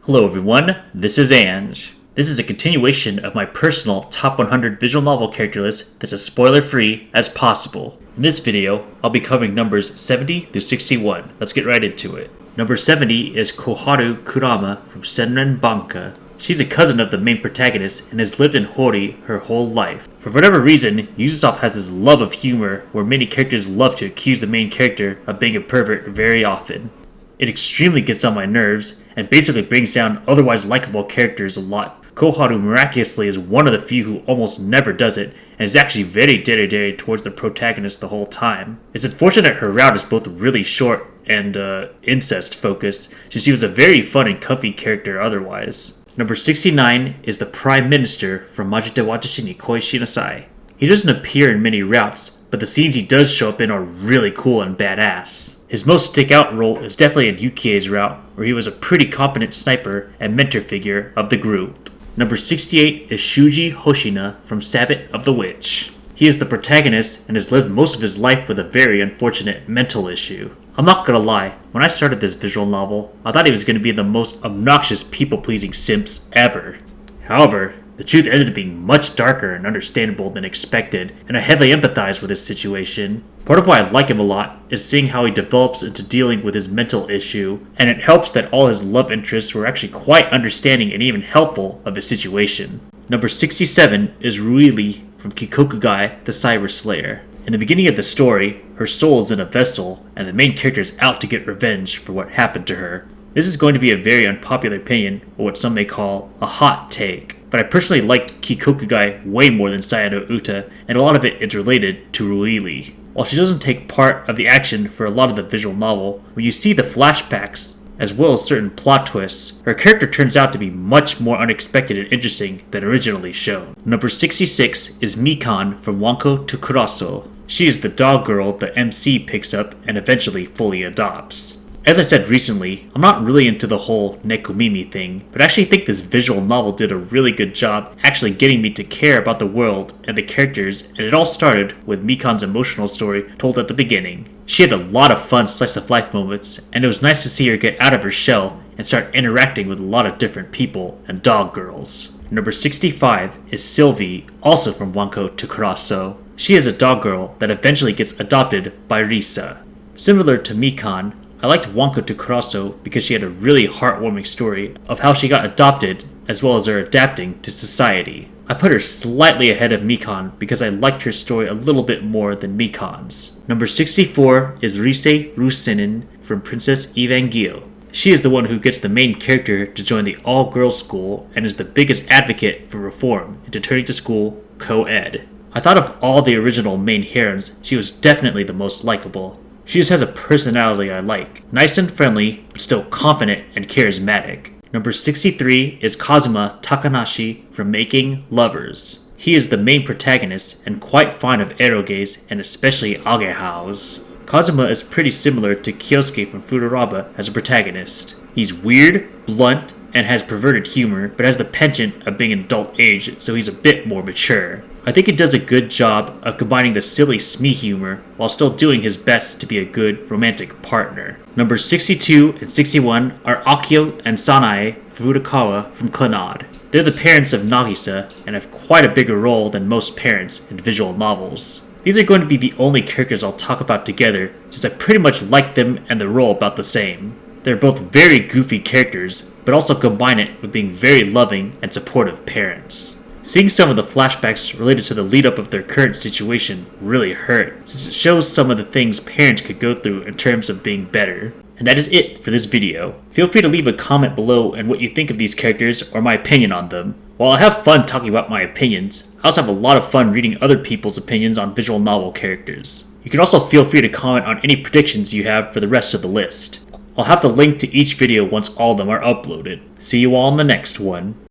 Hello everyone, this is Ange. This is a continuation of my personal top 100 visual novel character list that's as spoiler-free as possible. In this video, I'll be covering numbers 70 through 61. Let's get right into it. Number 70 is Koharu Kurama from Senren Banka. She's a cousin of the main protagonist and has lived in Hori her whole life. For whatever reason, Ubisoft has this love of humor where many characters love to accuse the main character of being a pervert very often. It extremely gets on my nerves, and basically brings down otherwise likable characters a lot. Koharu miraculously is one of the few who almost never does it, and is actually very dedicated towards the protagonist the whole time. It's unfortunate her route is both really short and incest focused, since she was a very fun and comfy character otherwise. Number 69 is the Prime Minister from Maji de Watashi ni Koi Shinasai. He doesn't appear in many routes, but the scenes he does show up in are really cool and badass. His most stick-out role is definitely in Yukie's route, where he was a pretty competent sniper and mentor figure of the group. Number 68 is Shuji Hoshina from Sabbat of the Witch. He is the protagonist and has lived most of his life with a very unfortunate mental issue. I'm not gonna lie, when I started this visual novel, I thought he was gonna be the most obnoxious people-pleasing simps ever. However, the truth ended up being much darker and understandable than expected, and I heavily empathize with his situation. Part of why I like him a lot is seeing how he develops into dealing with his mental issue, and it helps that all his love interests were actually quite understanding and even helpful of his situation. Number 67 is Ruili from Kikokugai, the Cyrus Slayer. In the beginning of the story, her soul is in a vessel, and the main character is out to get revenge for what happened to her. This is going to be a very unpopular opinion, or what some may call a hot take, but I personally liked Kikokugai way more than Sayano Uta, and a lot of it is related to Ruili. While she doesn't take part of the action for a lot of the visual novel, when you see the flashbacks, as well as certain plot twists, her character turns out to be much more unexpected and interesting than originally shown. Number 66 is Mikan from Wanko to Kurasou. She is the dog girl the MC picks up and eventually fully adopts. As I said recently, I'm not really into the whole Nekomimi thing, but I actually think this visual novel did a really good job actually getting me to care about the world and the characters, and it all started with Mikan's emotional story told at the beginning. She had a lot of fun slice-of-life moments, and it was nice to see her get out of her shell and start interacting with a lot of different people and dog girls. Number 65 is Sylvie, also from Wanko to Kurasou. She is a dog girl that eventually gets adopted by Risa. Similar to Mikan, I liked Wanko to Kurasou because she had a really heartwarming story of how she got adopted as well as her adapting to society. I put her slightly ahead of Mikan because I liked her story a little bit more than Mikan's. Number 64 is Rousenin from Princess Evangile. She is the one who gets the main character to join the all-girls school and is the biggest advocate for reform into turning to school co-ed. I thought of all the original main heroines, she was definitely the most likable. She just has a personality I like. Nice and friendly, but still confident and charismatic. Number 63 is Kazuma Takanashi from Making Lovers. He is the main protagonist and quite fond of eroges and especially agehaus. Kazuma is pretty similar to Kyosuke from Furukawa as a protagonist. He's weird, blunt, and has perverted humor, but has the penchant of being an adult age, so he's a bit more mature. I think it does a good job of combining the silly Smee humor while still doing his best to be a good romantic partner. Numbers 62 and 61 are Akio and Sanae Furukawa from Clannad. They're the parents of Nagisa and have quite a bigger role than most parents in visual novels. These are going to be the only characters I'll talk about together since I pretty much like them and the role about the same. They're both very goofy characters, but also combine it with being very loving and supportive parents. Seeing some of the flashbacks related to the lead-up of their current situation really hurt, since it shows some of the things parents could go through in terms of being better. And that is it for this video. Feel free to leave a comment below and what you think of these characters or my opinion on them. While I have fun talking about my opinions, I also have a lot of fun reading other people's opinions on visual novel characters. You can also feel free to comment on any predictions you have for the rest of the list. I'll have the link to each video once all of them are uploaded. See you all in the next one.